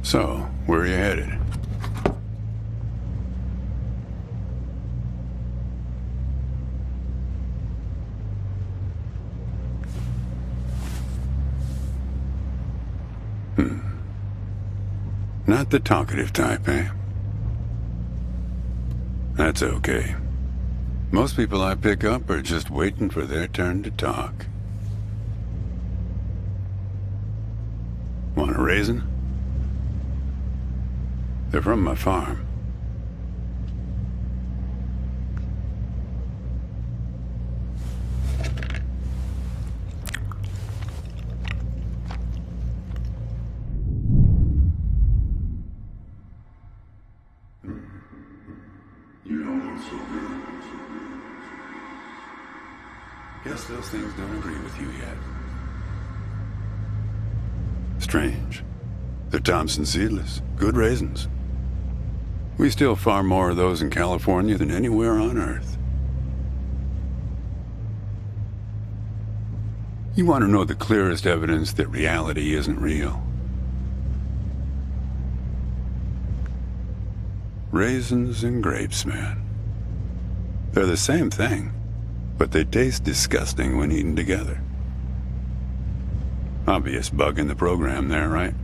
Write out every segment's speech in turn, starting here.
So, where are you headed? Not the talkative type, eh? That's okay. Most people I pick up are just waiting for their turn to talk. Want a raisin? They're from my farm. You don't look so good. Guess those things don't agree with you yet. Strange. They're Thompson seedless. Good raisins. We still farm more of those in California than anywhere on Earth. You want to know the clearest evidence that reality isn't real? Raisins and grapes, man. They're the same thing, but they taste disgusting when eaten together. Obvious bug in the program there, right?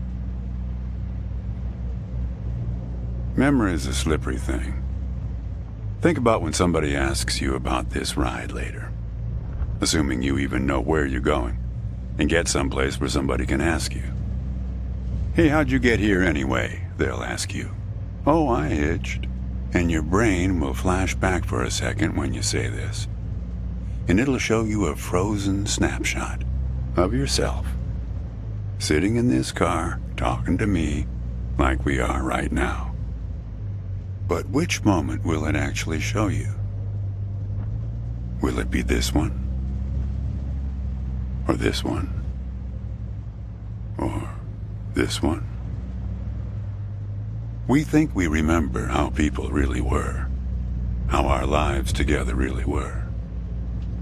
Memory is a slippery thing. Think about when somebody asks you about this ride later, assuming you even know where you're going, and get someplace where somebody can ask you. Hey, how'd you get here anyway? They'll ask you. Oh, I hitched. And your brain will flash back for a second when you say this. And it'll show you a frozen snapshot of yourself, sitting in this car, talking to me like we are right now. But which moment will it actually show you? Will it be this one? Or this one? Or this one? We think we remember how people really were, how our lives together really were.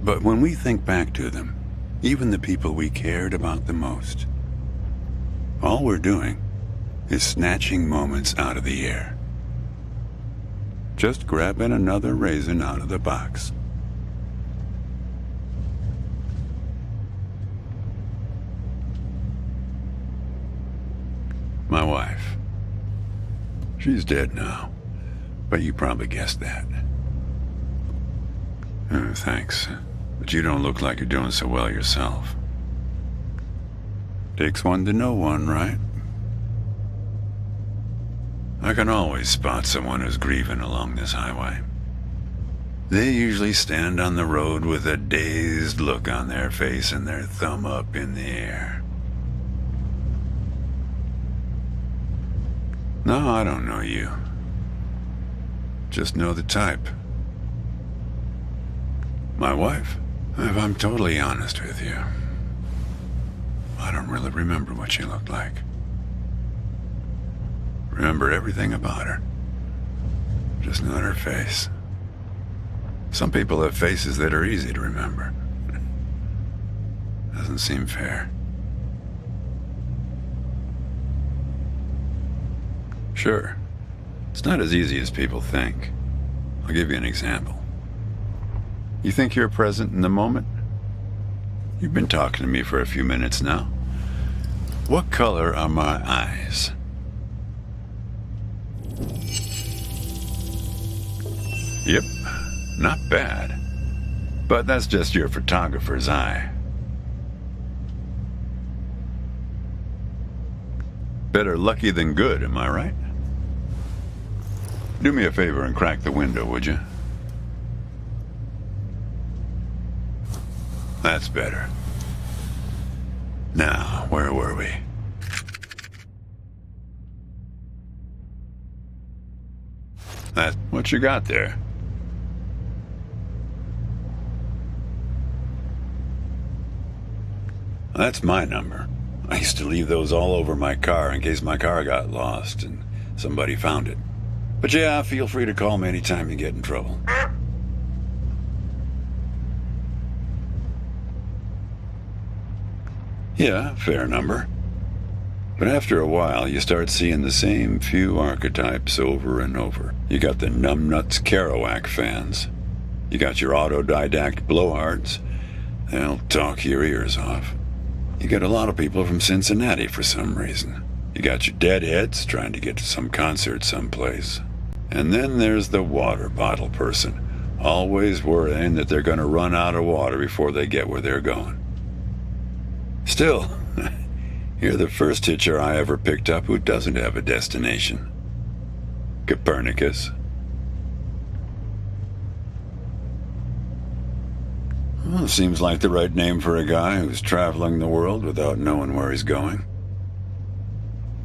But when we think back to them, even the people we cared about the most, all we're doing is snatching moments out of the air. Just grabbing another raisin out of the box. My wife. She's dead now, but you probably guessed that. Thanks, but you don't look like you're doing so well yourself. Takes one to know one, right? I can always spot someone who's grieving along this highway. They usually stand on the road with a dazed look on their face and their thumb up in the air. No, I don't know you. Just know the type. My wife, if I'm totally honest with you, I don't really remember what she looked like. Remember everything about her. Just not her face. Some people have faces that are easy to remember. Doesn't seem fair. Sure, it's not as easy as people think. I'll give you an example. You think you're present in the moment? You've been talking to me for a few minutes now. What color are my eyes? Yep, not bad. But that's just your photographer's eye. Better lucky than good, am I right? Do me a favor and crack the window, would you? That's better. Now, where were we? That's what you got there. That's my number. I used to leave those all over my car in case my car got lost and somebody found it. But yeah, feel free to call me anytime you get in trouble. Yeah, fair number. But after a while, you start seeing the same few archetypes over and over. You got the numbnuts Kerouac fans. You got your autodidact blowhards. They'll talk your ears off. You get a lot of people from Cincinnati for some reason. You got your deadheads trying to get to some concert someplace. And then there's the water bottle person, always worrying that they're going to run out of water before they get where they're going. Still, you're the first hitcher I ever picked up who doesn't have a destination. Copernicus. Well, seems like the right name for a guy who's traveling the world without knowing where he's going.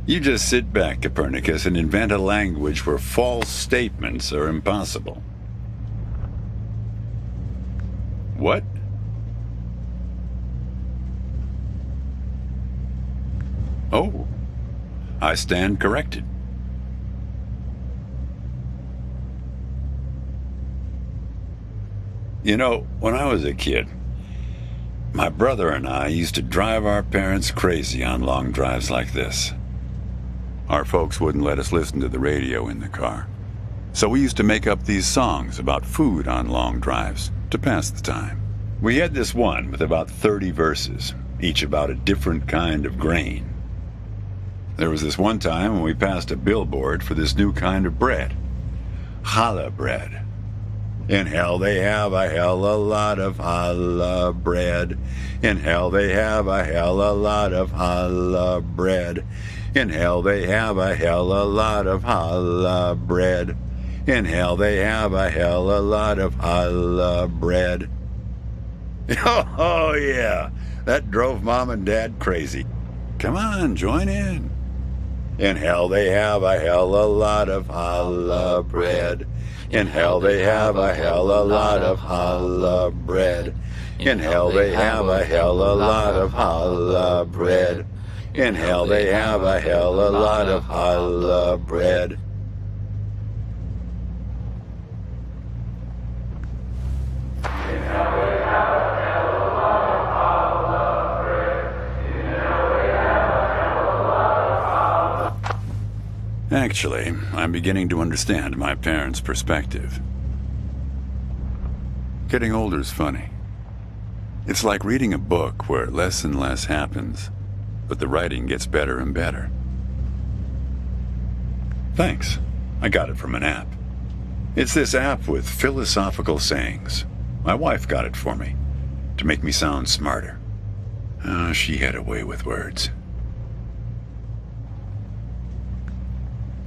You just sit back, Copernicus, and invent a language where false statements are impossible. What? Oh, I stand corrected. You know, when I was a kid, my brother and I used to drive our parents crazy on long drives like this. Our folks wouldn't let us listen to the radio in the car. So we used to make up these songs about food on long drives to pass the time. We had this one with about 30 verses, each about a different kind of grain. There was this one time when we passed a billboard for this new kind of bread. Challah bread. In hell they have a hell a lot of challah bread. In hell they have a hell a lot of challah bread. In hell they have a hell a lot of challah bread. In hell they have a hell a lot of challah bread. Oh yeah, that drove Mom and Dad crazy. Come on, join in. In hell they have a hell a lot of challah bread. In hell they have a hell a lot of challah bread. In hell they have a hell a lot of challah bread. In hell they have a hell a lot of challah bread. Actually, I'm beginning to understand my parents' perspective. Getting older's funny. It's like reading a book where less and less happens, but the writing gets better and better. Thanks. I got it from an app. It's this app with philosophical sayings. My wife got it for me, to make me sound smarter. She had a way with words.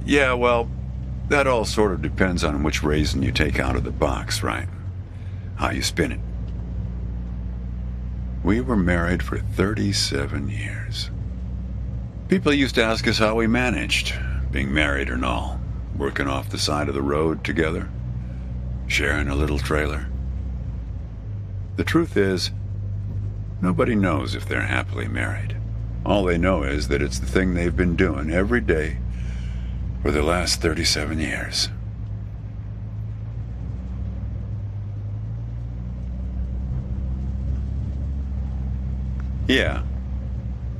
Yeah, well, that all sort of depends on which raisin you take out of the box, right? How you spin it. We were married for 37 years. People used to ask us how we managed, being married and all, working off the side of the road together, sharing a little trailer. The truth is, nobody knows if they're happily married. All they know is that it's the thing they've been doing every day for the last 37 years. Yeah,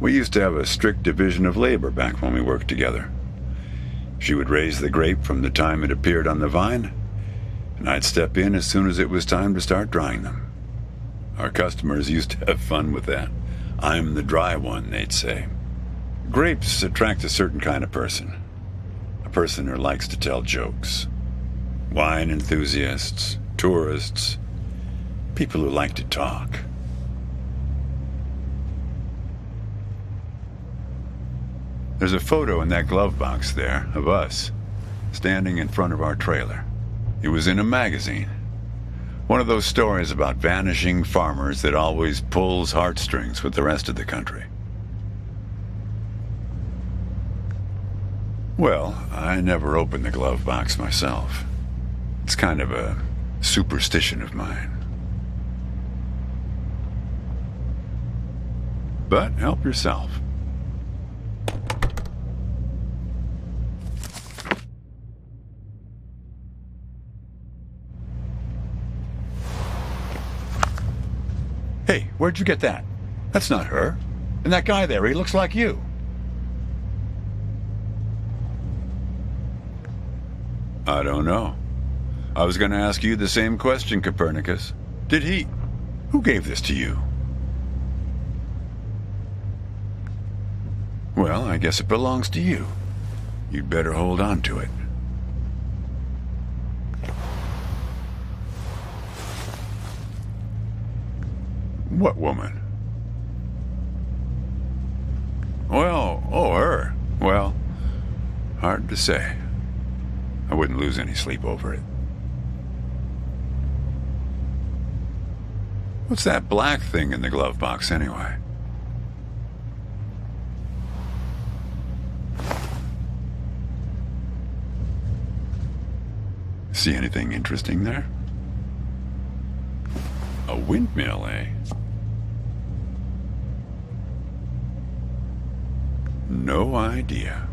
we used to have a strict division of labor back when we worked together. She would raise the grape from the time it appeared on the vine, and I'd step in as soon as it was time to start drying them. Our customers used to have fun with that. I'm the dry one, they'd say. Grapes attract a certain kind of person. A person who likes to tell jokes. Wine enthusiasts, tourists, people who like to talk. There's a photo in that glove box there of us, standing in front of our trailer. It was in a magazine. One of those stories about vanishing farmers that always pulls heartstrings with the rest of the country. Well, I never opened the glove box myself. It's kind of a superstition of mine. But help yourself. Hey, where'd you get that? That's not her. And that guy there, he looks like you. I don't know. I was going to ask you the same question, Copernicus. Did he... Who gave this to you? Well, I guess it belongs to you. You'd better hold on to it. What woman? Well, oh, her. Well, hard to say. I wouldn't lose any sleep over it. What's that black thing in the glove box, anyway? See anything interesting there? A windmill, eh? No idea.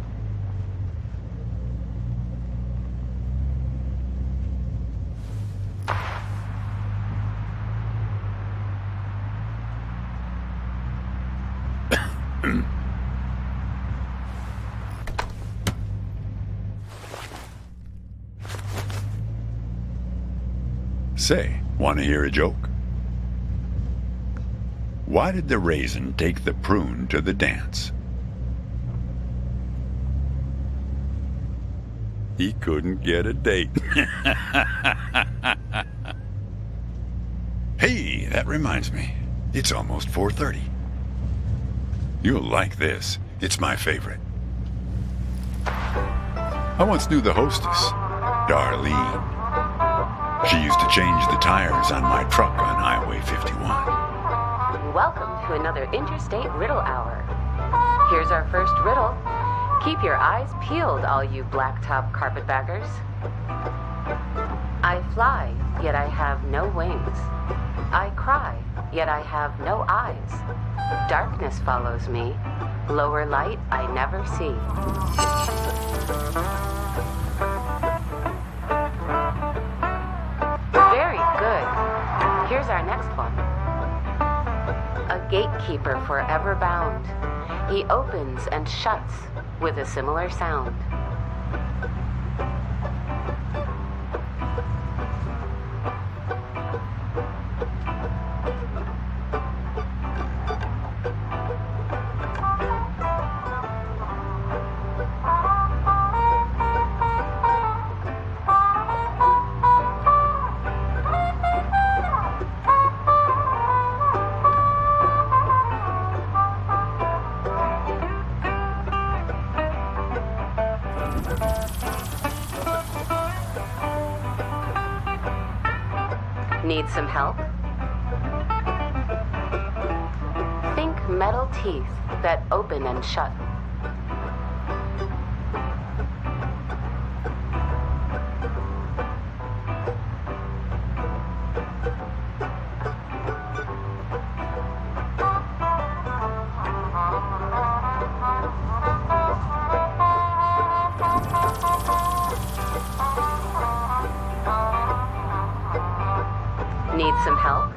Say, want to hear a joke? Why did the raisin take the prune to the dance? He couldn't get a date. Hey, that reminds me. It's almost 4:30. You'll like this. It's my favorite. I once knew the hostess, Darlene. She used to change the tires on my truck on Highway 51. Welcome to another Interstate Riddle Hour. Here's our first riddle. Keep your eyes peeled, all you blacktop carpetbaggers. I fly, yet I have no wings. I cry, yet I have no eyes. Darkness follows me. Lower light I never see. Very good. Here's our next one. A gatekeeper forever bound. He opens and shuts with a similar sound. Need some help? Think metal teeth that open and shut. Need some help?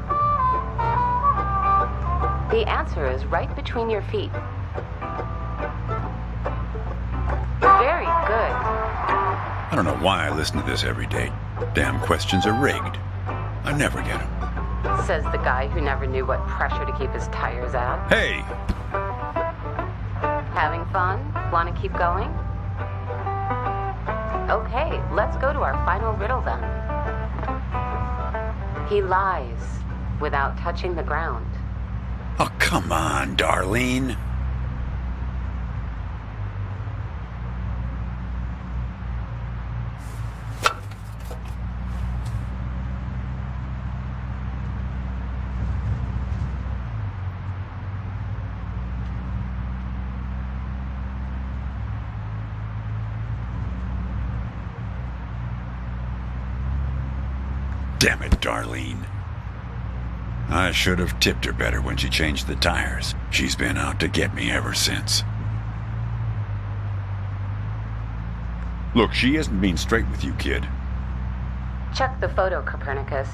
The answer is right between your feet. Very good. I don't know why I listen to this every day. Damn questions are rigged. I never get them. Says the guy who never knew what pressure to keep his tires at. Hey! Having fun? Want to keep going? Okay, let's go to our final riddle then. He lies without touching the ground. Oh, come on, Darlene. Damn it, Darlene. I should have tipped her better when she changed the tires. She's been out to get me ever since. Look, she isn't being straight with you, kid. Check the photo, Copernicus.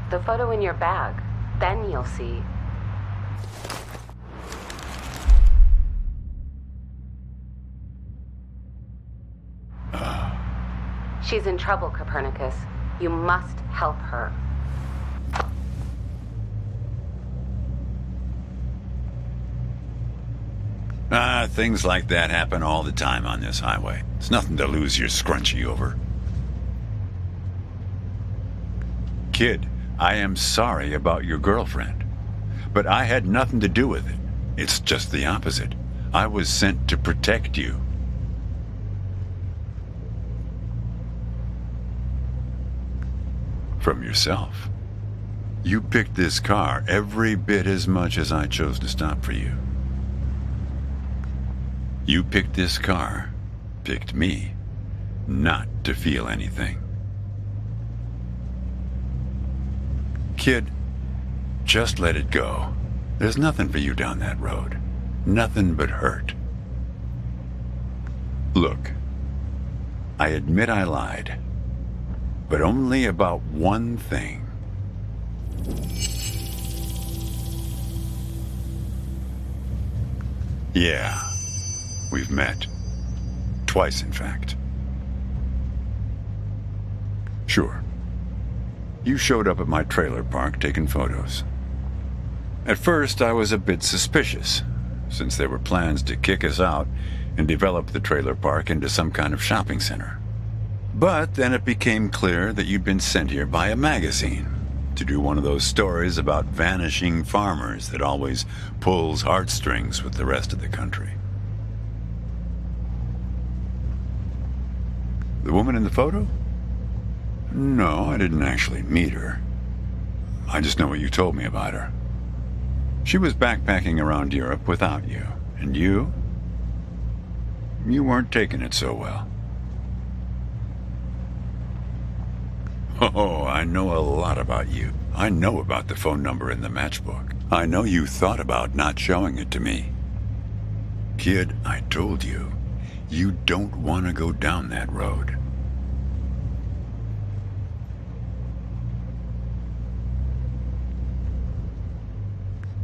The photo in your bag. Then you'll see. She's in trouble, Copernicus. You must help her. Things like that happen all the time on this highway. It's nothing to lose your scrunchie over. Kid, I am sorry about your girlfriend, but I had nothing to do with it. It's just the opposite. I was sent to protect you. From yourself. You picked this car every bit as much as I chose to stop for you. You picked this car, picked me, not to feel anything. Kid, just let it go. There's nothing for you down that road. Nothing but hurt. Look, I admit I lied, but only about one thing. Yeah, we've met. Twice, in fact. Sure. You showed up at my trailer park taking photos. At first, I was a bit suspicious, since there were plans to kick us out and develop the trailer park into some kind of shopping center. But then it became clear that you'd been sent here by a magazine to do one of those stories about vanishing farmers that always pulls heartstrings with the rest of the country. The woman in the photo? No, I didn't actually meet her. I just know what you told me about her. She was backpacking around Europe without you. And you? You weren't taking it so well. Oh, I know a lot about you. I know about the phone number in the matchbook. I know you thought about not showing it to me. Kid, I told you, you don't want to go down that road.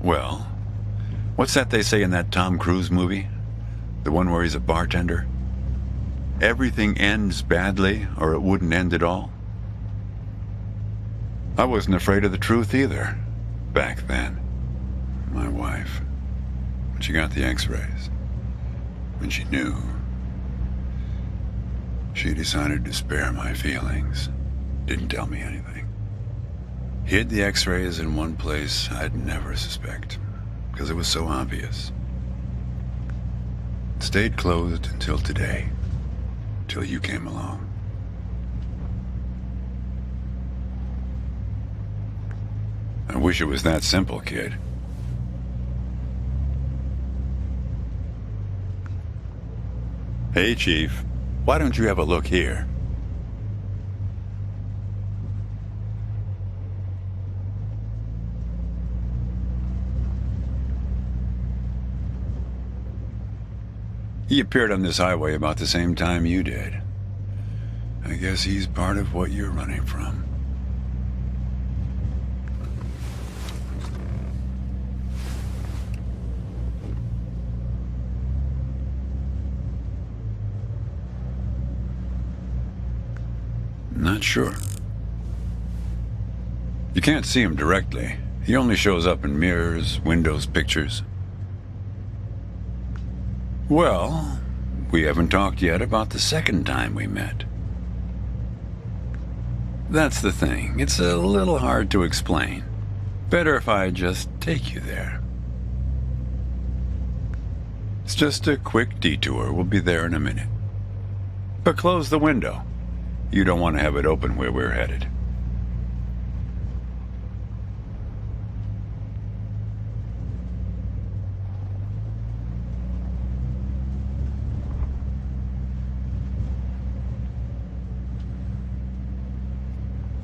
Well, what's that they say in that Tom Cruise movie? The one where he's a bartender? Everything ends badly, or it wouldn't end at all? I wasn't afraid of the truth either, back then. My wife, when she got the x-rays, when she knew, she decided to spare my feelings, didn't tell me anything. Hid the x-rays in one place I'd never suspect, because it was so obvious. It stayed closed until today, till you came along. I wish it was that simple, kid. Hey, Chief. Why don't you have a look here? He appeared on this highway about the same time you did. I guess he's part of what you're running from. Not sure. You can't see him directly. He only shows up in mirrors, windows, pictures. Well, we haven't talked yet about the second time we met. That's the thing. It's a little hard to explain. Better if I just take you there. It's just a quick detour. We'll be there in a minute. But close the window. You don't want to have it open where we're headed.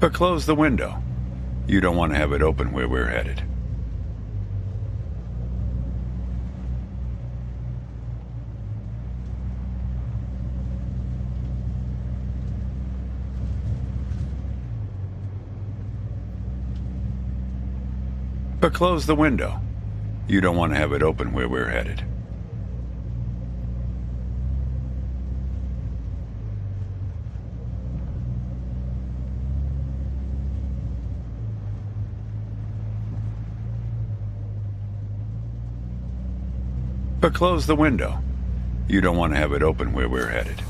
But close the window. You don't want to have it open where we're headed. But close the window. You don't want to have it open where we're headed. But close the window. You don't want to have it open where we're headed.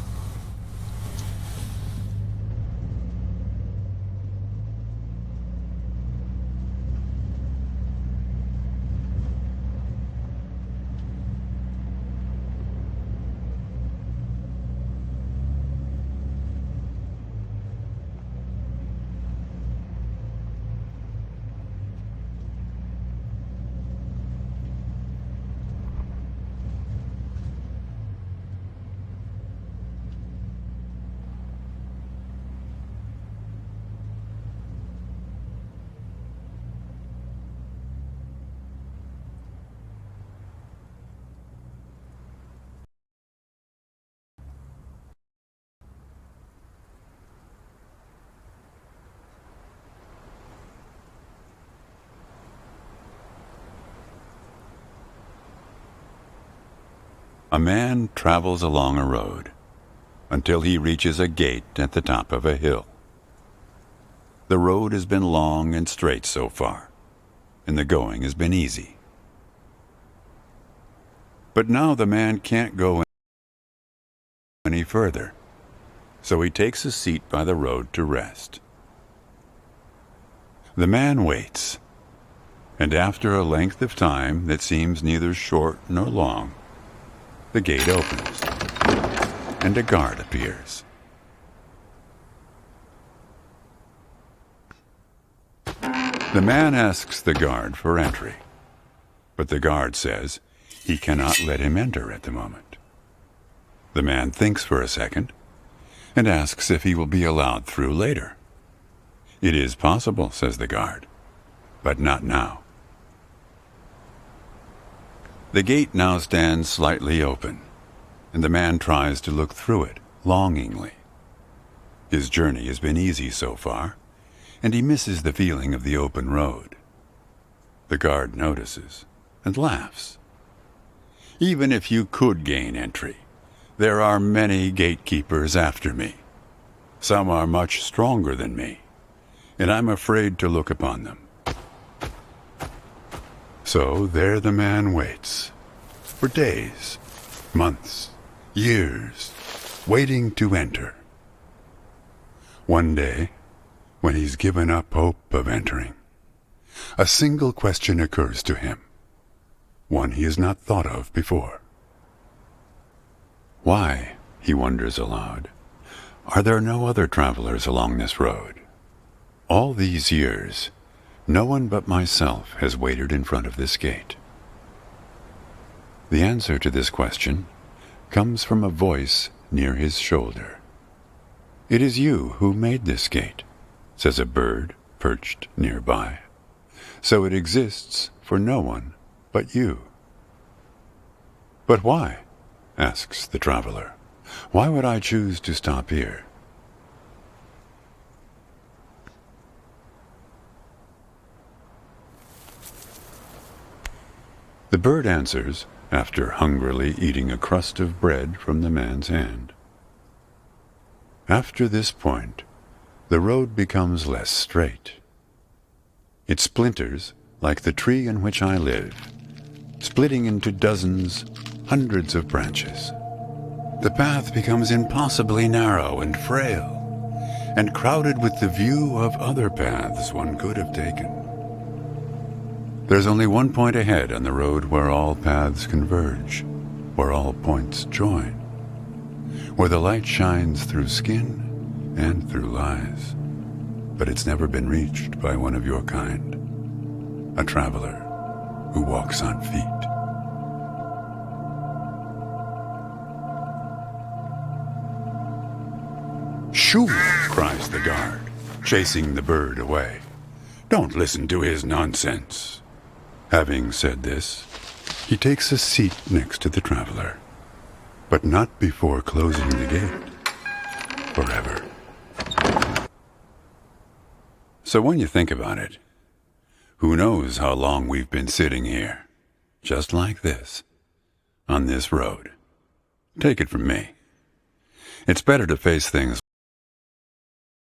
A man travels along a road until he reaches a gate at the top of a hill. The road has been long and straight so far, and the going has been easy. But now the man can't go any further, so he takes a seat by the road to rest. The man waits, and after a length of time that seems neither short nor long, the gate opens, and a guard appears. The man asks the guard for entry, but the guard says he cannot let him enter at the moment. The man thinks for a second and asks if he will be allowed through later. It is possible, says the guard, but not now. The gate now stands slightly open, and the man tries to look through it longingly. His journey has been easy so far, and he misses the feeling of the open road. The guard notices and laughs. Even if you could gain entry, there are many gatekeepers after me. Some are much stronger than me, and I'm afraid to look upon them. So there the man waits, for days, months, years, waiting to enter. One day, when he's given up hope of entering, a single question occurs to him, one he has not thought of before. Why, he wonders aloud, are there no other travelers along this road? All these years, no one but myself has waited in front of this gate. The answer to this question comes from a voice near his shoulder. It is you who made this gate, says a bird perched nearby. So it exists for no one but you. But why? Asks the traveler. Why would I choose to stop here? The bird answers, after hungrily eating a crust of bread from the man's hand. After this point, the road becomes less straight. It splinters like the tree in which I live, splitting into dozens, hundreds of branches. The path becomes impossibly narrow and frail, and crowded with the view of other paths one could have taken. There's only one point ahead on the road where all paths converge, where all points join, where the light shines through skin and through lies. But it's never been reached by one of your kind, a traveler who walks on feet. Shoo! Cries the guard, chasing the bird away. Don't listen to his nonsense. Having said this, he takes a seat next to the traveler, but not before closing the gate. Forever. So when you think about it, who knows how long we've been sitting here, just like this, on this road. Take it from me. It's better to face things